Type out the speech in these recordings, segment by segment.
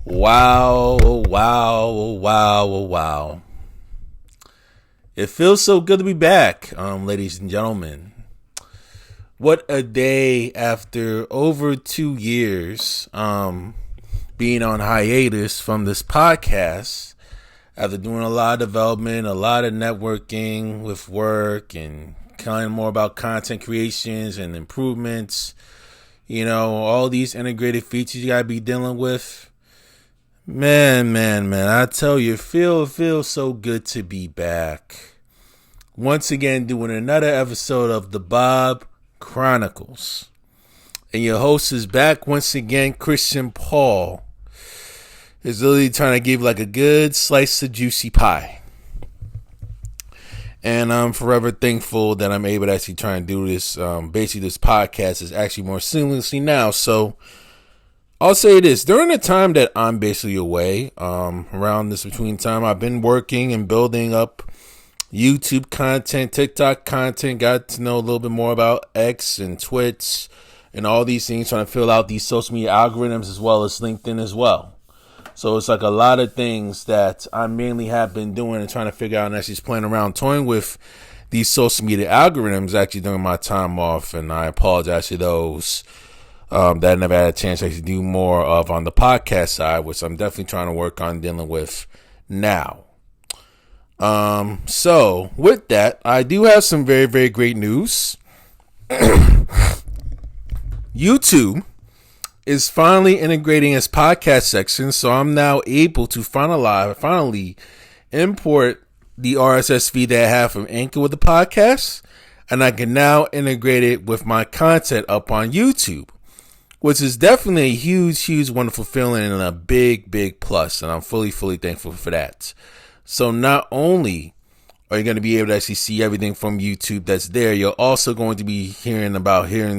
Wow, wow, wow, wow. It feels so good to be back, ladies and gentlemen. What a day after over 2 years being on hiatus from this podcast. After doing a lot of development, a lot of networking with work and kind of more about content creations and improvements. All these integrated features you gotta be dealing with. Man, I tell you, it feels so good to be back. Once again, doing another episode of the Bob Chronicles. And your host is back once again, Christian Paul. Is literally trying to give like a good slice of juicy pie. And I'm forever thankful that I'm able to actually try and do this. Basically, this podcast is actually more seamlessly now. So I'll say this. During the time that I'm basically away, around this between time, I've been working and building up YouTube content, TikTok content, got to know a little bit more about X and Twitch and all these things, trying to fill out these social media algorithms as well as LinkedIn as well. So it's like a lot of things that I mainly have been doing and trying to figure out and actually just playing around, toying with these social media algorithms actually during my time off. And I apologize to those that I never had a chance to actually do more of on the podcast side, which I'm definitely trying to work on dealing with now. So with that, I do have some very, very great news. YouTube is finally integrating its podcast section, so I'm now able to finally import the RSS feed that I have from Anchor with the podcast, and I can now integrate it with my content up on YouTube, which is definitely a huge, wonderful feeling and a big, big plus, and I'm fully thankful for that. So not only are you going to be able to actually see everything from YouTube that's there, you're also going to be hearing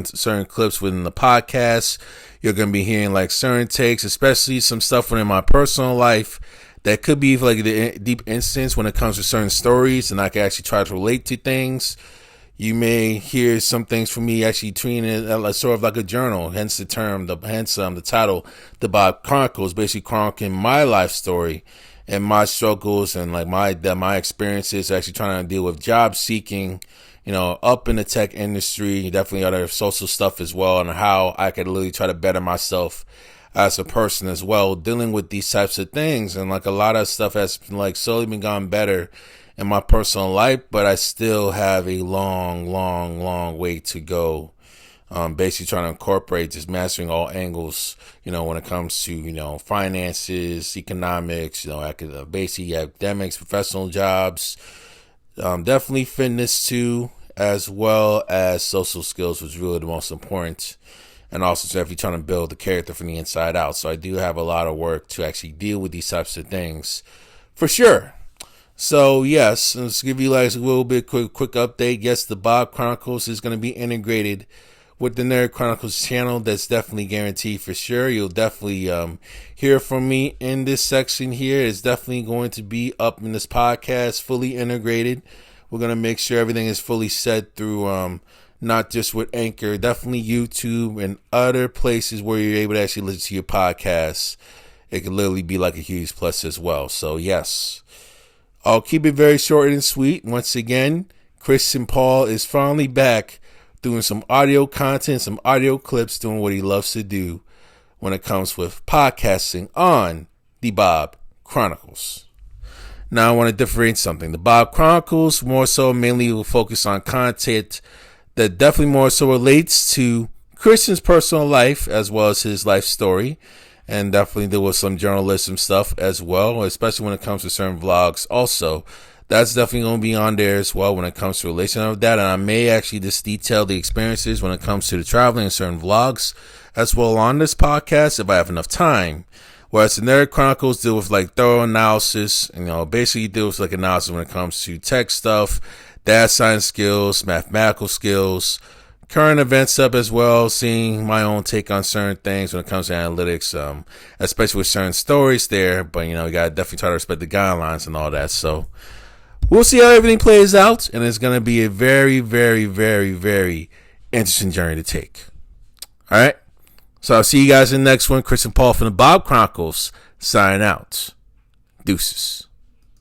certain clips within the podcast. You're going to be hearing like certain takes, especially some stuff within my personal life that could be like the deep instance when it comes to certain stories, and I can actually try to relate to things. You may hear some things from me actually treating it as sort of like a journal, hence the title, The Bob Chronicles, basically chronicling my life story and my struggles and like my experiences actually trying to deal with job seeking, up in the tech industry, definitely other social stuff as well, and how I could really try to better myself as a person as well, dealing with these types of things. And like a lot of stuff has like slowly been gone better in my personal life, but I still have a long way to go. Basically trying to incorporate just mastering all angles, when it comes to, finances, economics, basically academics, professional jobs, definitely fitness too, as well as social skills, which is really the most important. And also definitely trying to build the character from the inside out. So I do have a lot of work to actually deal with these types of things for sure. So yes, let's give you like a little bit quick update. Yes, the Bob Chronicles is going to be integrated with the Nerd Chronicles channel. That's definitely guaranteed for sure. You'll definitely hear from me in this section here. It's definitely going to be up in this podcast, fully integrated. We're going to make sure everything is fully set through not just with Anchor, definitely YouTube and other places where you're able to actually listen to your podcasts. It can literally be like a huge plus as well. So yes, I'll keep it very short and sweet. Once again, Christian Paul is finally back doing some audio content, some audio clips, doing what he loves to do when it comes with podcasting on the Bob Chronicles. Now I want to differentiate something. The Bob Chronicles more so mainly will focus on content that definitely more so relates to Christian's personal life as well as his life story. And definitely there was some journalism stuff as well, especially when it comes to certain vlogs also. That's definitely going to be on there as well when it comes to relation of that. And I may actually just detail the experiences when it comes to the traveling and certain vlogs as well on this podcast if I have enough time. Whereas the Nerd Chronicles deal with like thorough analysis, basically deal with like analysis when it comes to tech stuff, data science skills, mathematical skills, current events stuff as well, seeing my own take on certain things when it comes to analytics, especially with certain stories there. But, you got to definitely try to respect the guidelines and all that. So we'll see how everything plays out. And it's going to be a very, very, very, very interesting journey to take. All right. So I'll see you guys in the next one. Chris and Paul from the Bob Chronicles Sign out. Deuces.